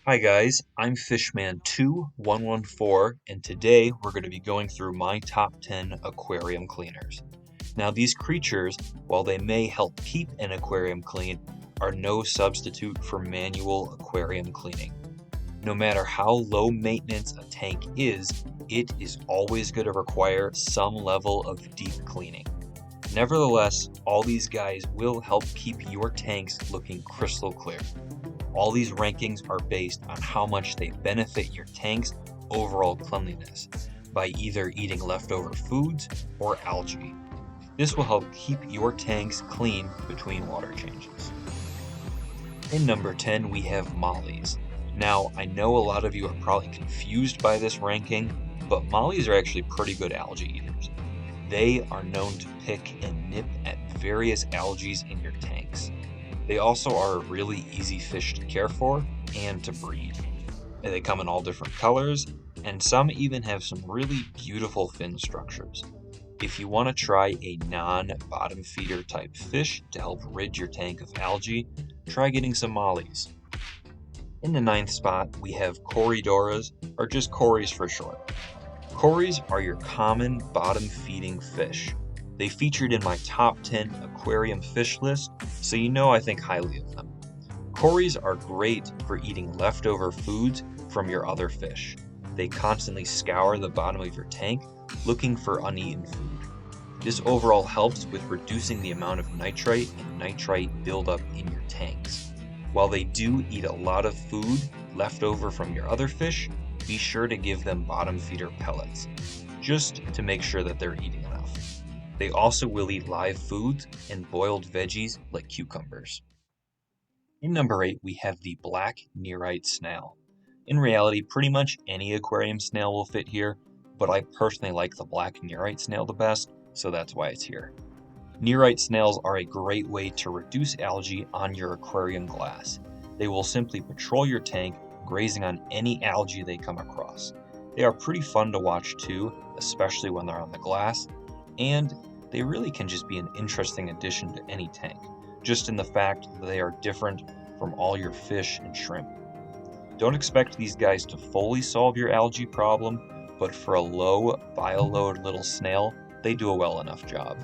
Hi guys, I'm Fishman2114 and today we're going to be going through my top 10 aquarium cleaners. Now these creatures, while they may help keep an aquarium clean, are no substitute for manual aquarium cleaning. No matter how low maintenance a tank is, it is always going to require some level of deep cleaning. Nevertheless, all these guys will help keep your tanks looking crystal clear. All these rankings are based on how much they benefit your tank's overall cleanliness by either eating leftover foods or algae. This will help keep your tanks clean between water changes. In number 10, we have mollies. Now, I know a lot of you are probably confused by this ranking, but mollies are actually pretty good algae eaters. They are known to pick and nip at various algae in your tanks. They also are a really easy fish to care for and to breed. And they come in all different colors, and some even have some really beautiful fin structures. If you want to try a non-bottom feeder type fish to help rid your tank of algae, try getting some mollies. In the ninth spot, we have Corydoras, or just Corys for short. Corys are your common bottom feeding fish. They featured in my top 10 aquarium fish list, so you know I think highly of them. Corys are great for eating leftover foods from your other fish. They constantly scour the bottom of your tank looking for uneaten food. This overall helps with reducing the amount of nitrite and nitrite buildup in your tanks. While they do eat a lot of food left over from your other fish, be sure to give them bottom feeder pellets, just to make sure that they're eating enough. They also will eat live foods and boiled veggies like cucumbers. In number 8, we have the black nearite snail. In reality, pretty much any aquarium snail will fit here, but I personally like the black nearite snail the best, so that's why it's here. Nearite snails are a great way to reduce algae on your aquarium glass. They will simply patrol your tank, grazing on any algae they come across. They are pretty fun to watch too, especially when they're on the glass, and they really can just be an interesting addition to any tank, just in the fact that they are different from all your fish and shrimp. Don't expect these guys to fully solve your algae problem, but for a low bile load little snail, they do a well enough job.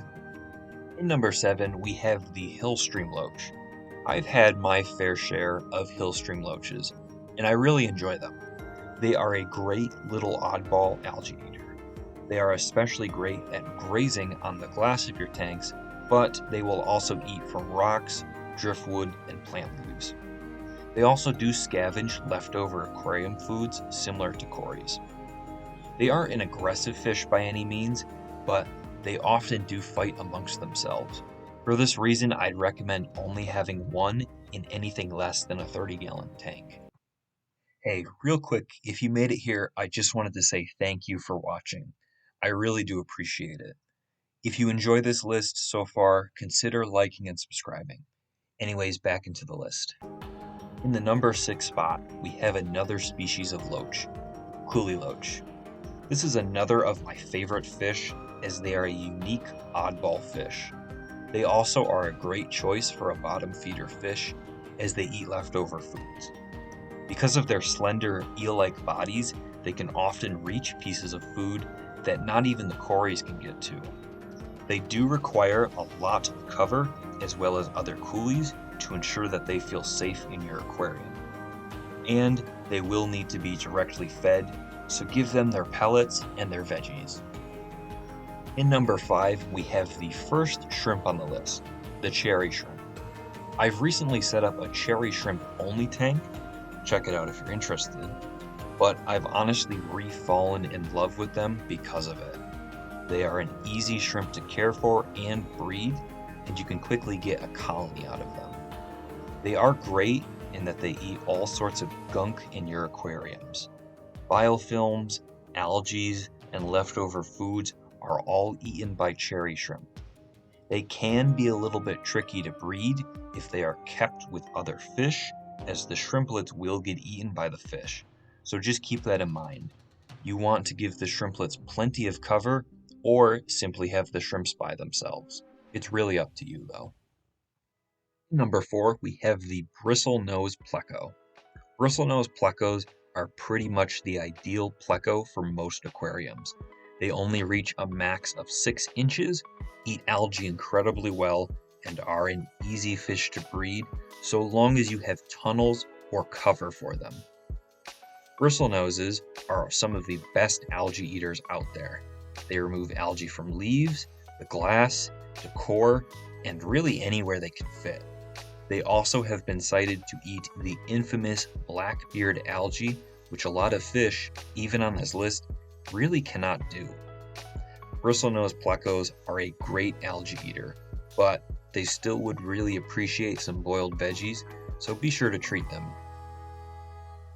In number 7, we have the hill stream loach. I've had my fair share of hill stream loaches, and I really enjoy them. They are a great little oddball algae eater. They are especially great at grazing on the glass of your tanks, but they will also eat from rocks, driftwood, and plant leaves. They also do scavenge leftover aquarium foods similar to Corys. They aren't an aggressive fish by any means, but they often do fight amongst themselves. For this reason, I'd recommend only having one in anything less than a 30-gallon tank. Hey, real quick, if you made it here, I just wanted to say thank you for watching. I really do appreciate it. If you enjoy this list so far, consider liking and subscribing. Anyways, back into the list. In the number 6 spot, we have another species of loach, Coolie loach. This is another of my favorite fish, as they are a unique oddball fish. They also are a great choice for a bottom feeder fish, as they eat leftover foods. Because of their slender eel-like bodies, they can often reach pieces of food that not even the Corys can get to. They do require a lot of cover, as well as other coolies, to ensure that they feel safe in your aquarium. And they will need to be directly fed, so give them their pellets and their veggies. In number 5, we have the first shrimp on the list, the cherry shrimp. I've recently set up a cherry shrimp only tank, check it out if you're interested, but I've honestly re-fallen in love with them because of it. They are an easy shrimp to care for and breed, and you can quickly get a colony out of them. They are great in that they eat all sorts of gunk in your aquariums. Biofilms, algae, and leftover foods are all eaten by cherry shrimp. They can be a little bit tricky to breed if they are kept with other fish, as the shrimplets will get eaten by the fish. So just keep that in mind. You want to give the shrimplets plenty of cover, or simply have the shrimps by themselves. It's really up to you though. Number 4, we have the bristlenose pleco. Bristlenose plecos are pretty much the ideal pleco for most aquariums. They only reach a max of 6 inches, eat algae incredibly well, and are an easy fish to breed so long as you have tunnels or cover for them. Bristlenoses are some of the best algae eaters out there. They remove algae from leaves, the glass, decor, and really anywhere they can fit. They also have been cited to eat the infamous blackbeard algae, which a lot of fish, even on this list, really cannot do. Bristlenose plecos are a great algae eater, but they still would really appreciate some boiled veggies, so be sure to treat them.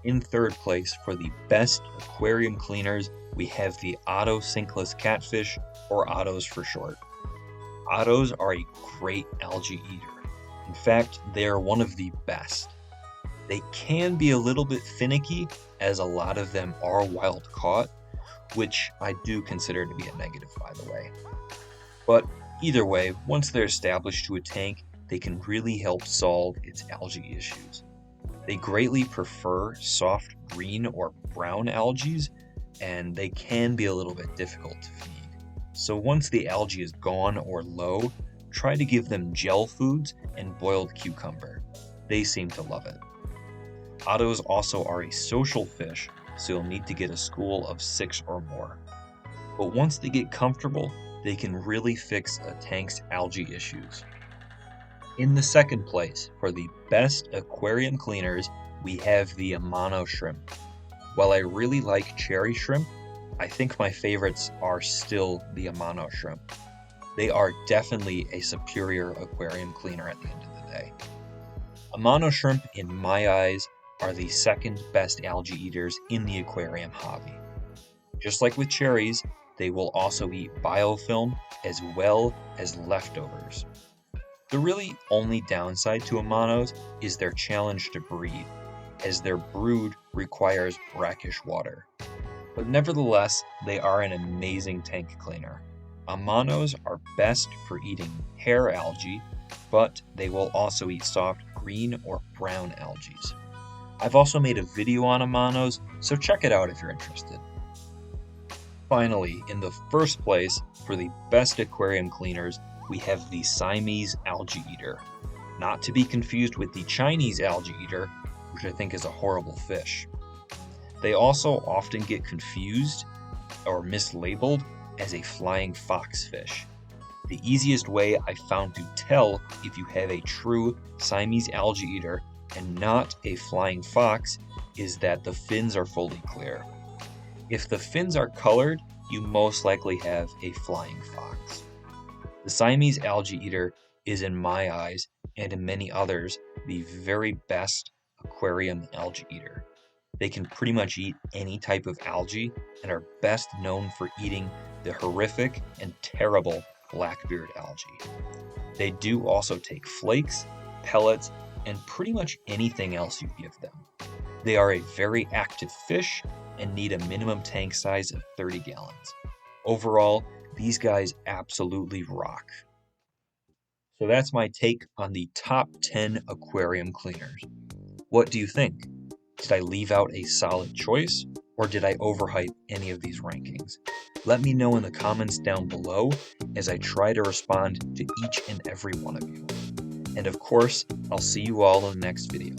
In third place for the best aquarium cleaners, we have the Ottocinklus catfish, or Ottos for short. Ottos are a great algae eater. In fact, they are one of the best. They can be a little bit finicky, as a lot of them are wild caught, which I do consider to be a negative, by the way. But either way, once they're established to a tank, they can really help solve its algae issues. They greatly prefer soft green or brown algae, and they can be a little bit difficult to feed. So once the algae is gone or low, try to give them gel foods and boiled cucumber. They seem to love it. Ottos also are a social fish, so you'll need to get a school of 6 or more. But once they get comfortable, they can really fix a tank's algae issues. In the second place, for the best aquarium cleaners, we have the Amano shrimp. While I really like cherry shrimp, I think my favorites are still the Amano shrimp. They are definitely a superior aquarium cleaner at the end of the day. Amano shrimp, in my eyes, are the second best algae eaters in the aquarium hobby. Just like with cherries, they will also eat biofilm as well as leftovers. The really only downside to Amanos is their challenge to breed, as their brood requires brackish water. But nevertheless, they are an amazing tank cleaner. Amanos are best for eating hair algae, but they will also eat soft green or brown algae. I've also made a video on Amanos, so check it out if you're interested. Finally, in the first place, for the best aquarium cleaners, we have the Siamese algae eater. Not to be confused with the Chinese algae eater, which I think is a horrible fish. They also often get confused or mislabeled as a flying fox fish. The easiest way I found to tell if you have a true Siamese algae eater and not a flying fox is that the fins are fully clear. If the fins are colored, you most likely have a flying fox. The Siamese algae eater is, in my eyes, and in many others, the very best aquarium algae eater. They can pretty much eat any type of algae and are best known for eating the horrific and terrible blackbeard algae. They do also take flakes, pellets, and pretty much anything else you give them. They are a very active fish and need a minimum tank size of 30 gallons. Overall, these guys absolutely rock. So that's my take on the top 10 aquarium cleaners. What do you think? Did I leave out a solid choice, or did I overhype any of these rankings? Let me know in the comments down below as I try to respond to each and every one of you. And of course, I'll see you all in the next video.